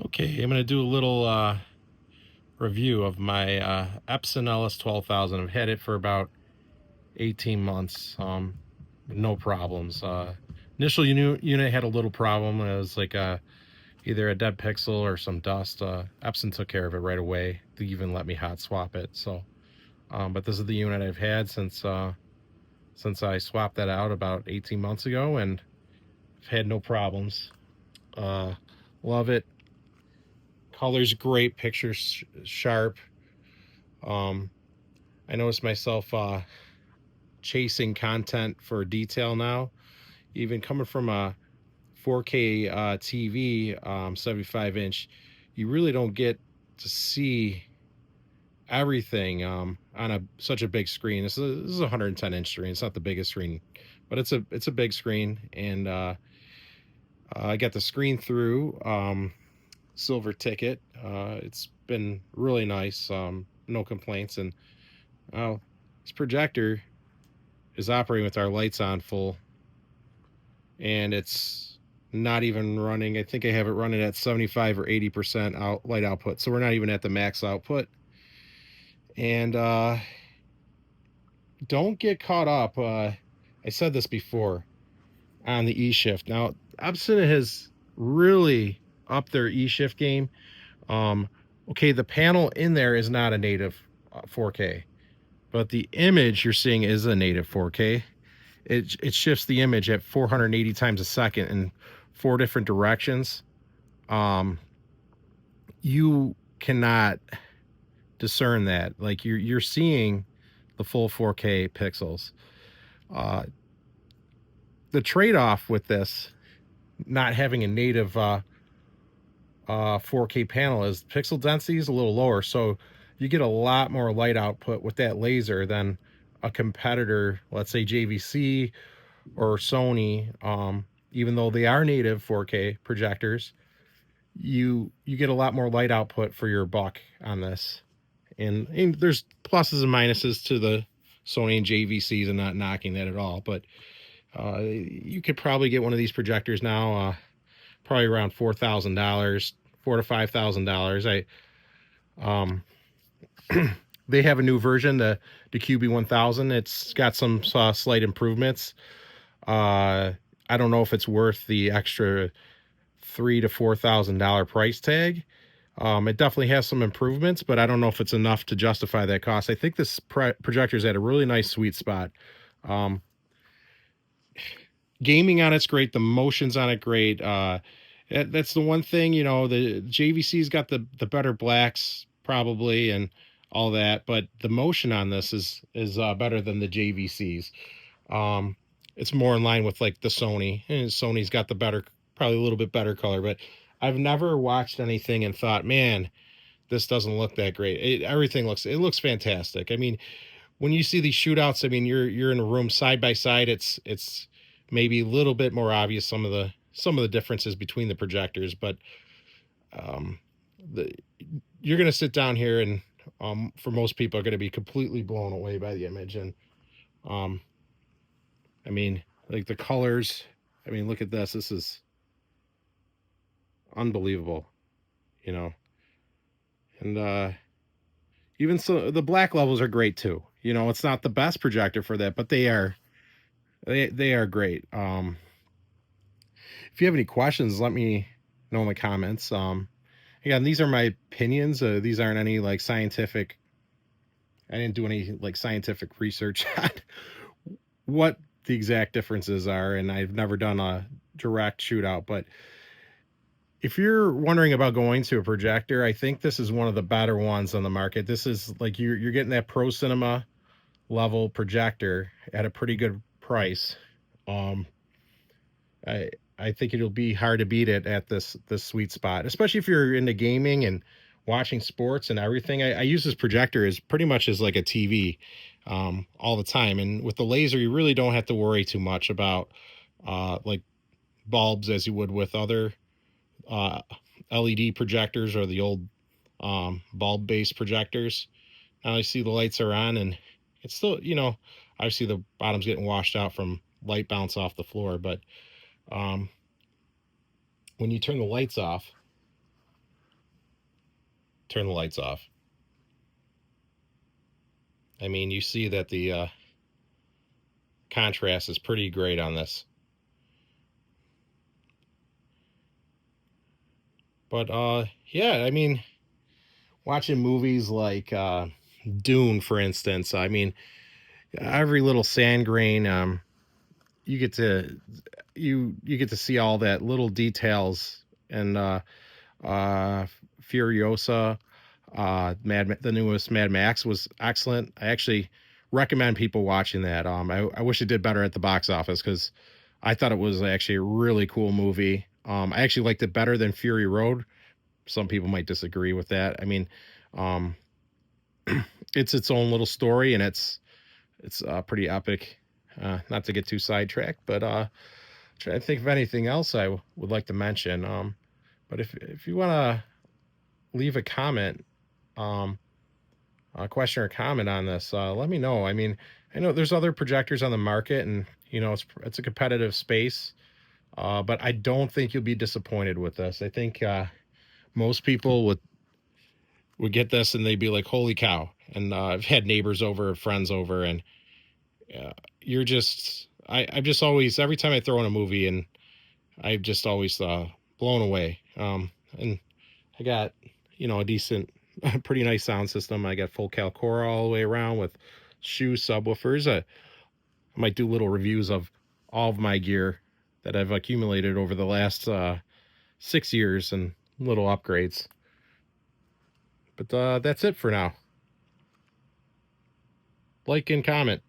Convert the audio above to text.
Okay, I'm going to do a little review of my Epson LS12000. I've had it for about 18 months, no problems. Initial unit had a little problem. It was like either a dead pixel or some dust. Epson took care of it right away. They even let me hot swap it. So, but this is the unit I've had since I swapped that out about 18 months ago, and I've had no problems. Love it. Color's great, pictures sharp. Um, I noticed myself chasing content for detail now. Even coming from a 4K TV, 75 inch, you really don't get to see everything on such a big screen. This is a 110 inch screen. It's not the biggest screen, but it's a big screen, and I got the screen through silver ticket. It's been really nice. No complaints, and this projector is operating with our lights on full, and it's not even running. I think I have it running at 75 or 80% light output, so we're not even at the max output. And don't get caught up. I said this before on the E-shift. Now, Epson has really upped their E-shift game. Okay, the panel in there is not a native 4K, but the image you're seeing is a native 4K. It shifts the image at 480 times a second in 4 different directions. You cannot discern that. Like you're seeing the full 4K pixels. The trade-off with this not having a native 4K panel is pixel density is a little lower, so you get a lot more light output with that laser than a competitor, let's say JVC or Sony. Even though they are native 4K projectors, you get a lot more light output for your buck on this. And there's pluses and minuses to the Sony and JVCs, and not knocking that at all, but you could probably get one of these projectors now, probably around $4,000, $4,000 to $5,000. They have a new version, the QB1000. It's got some slight improvements. I don't know if it's worth the extra $3,000 to $4,000 price tag. It definitely has some improvements, but I don't know if it's enough to justify that cost. I think this projector is at a really nice sweet spot. Gaming on it's great. The motion's on it great. That's the one thing, the JVC's got the better blacks probably and all that, but the motion on this is better than the JVC's. It's more in line with like the Sony, and Sony's got the better, probably a little bit better color, but I've never watched anything and thought, man, this doesn't look that great. Everything looks fantastic. I mean, when you see these shootouts, I mean, you're in a room side by side. It's maybe a little bit more obvious some of the differences between the projectors, but you're going to sit down here and for most people are going to be completely blown away by the image. And I mean, like the colors, I mean, look at this. This is unbelievable, and even so, the black levels are great too. It's not the best projector for that, but they are great. If you have any questions, let me know in the comments. Again, these are my opinions. These aren't any like scientific. I didn't do any like scientific research on what the exact differences are, and I've never done a direct shootout. But if you're wondering about going to a projector, I think this is one of the better ones on the market. This is like you're getting that pro cinema level projector at a pretty good price. I think it'll be hard to beat it at this sweet spot, especially if you're into gaming and watching sports and everything. I use this projector as pretty much as like a TV all the time, and with the laser, you really don't have to worry too much about like bulbs as you would with other LED projectors or the old bulb-based projectors. Now I see the lights are on, and it's still, obviously the bottom's getting washed out from light bounce off the floor, but when you turn the lights off, turn the lights off. I mean, you see that the contrast is pretty great on this. But yeah, I mean, watching movies like Dune, for instance, I mean, every little sand grain, you get to you get to see all that little details. And Furiosa, the newest Mad Max was excellent. I actually recommend people watching that. I wish it did better at the box office because I thought it was actually a really cool movie. I actually liked it better than Fury Road. Some people might disagree with that. I mean, um, it's its own little story, and it's pretty epic. Not to get too sidetracked, but trying to think of anything else I would like to mention. But if you want to leave a comment, um, a question or comment on this, let me know. I mean, I know there's other projectors on the market, and you know it's a competitive space, but I don't think you'll be disappointed with this. I think most people would get this and they'd be like, "Holy cow!" And I've had neighbors over, friends over, and you're just I've just always every time I throw in a movie, and I've just always blown away. And I got a decent, pretty nice sound system. I got full Chora all the way around with shoe subwoofers. I might do little reviews of all of my gear that I've accumulated over the last 6 years and little upgrades. But that's it for now. Like and comment.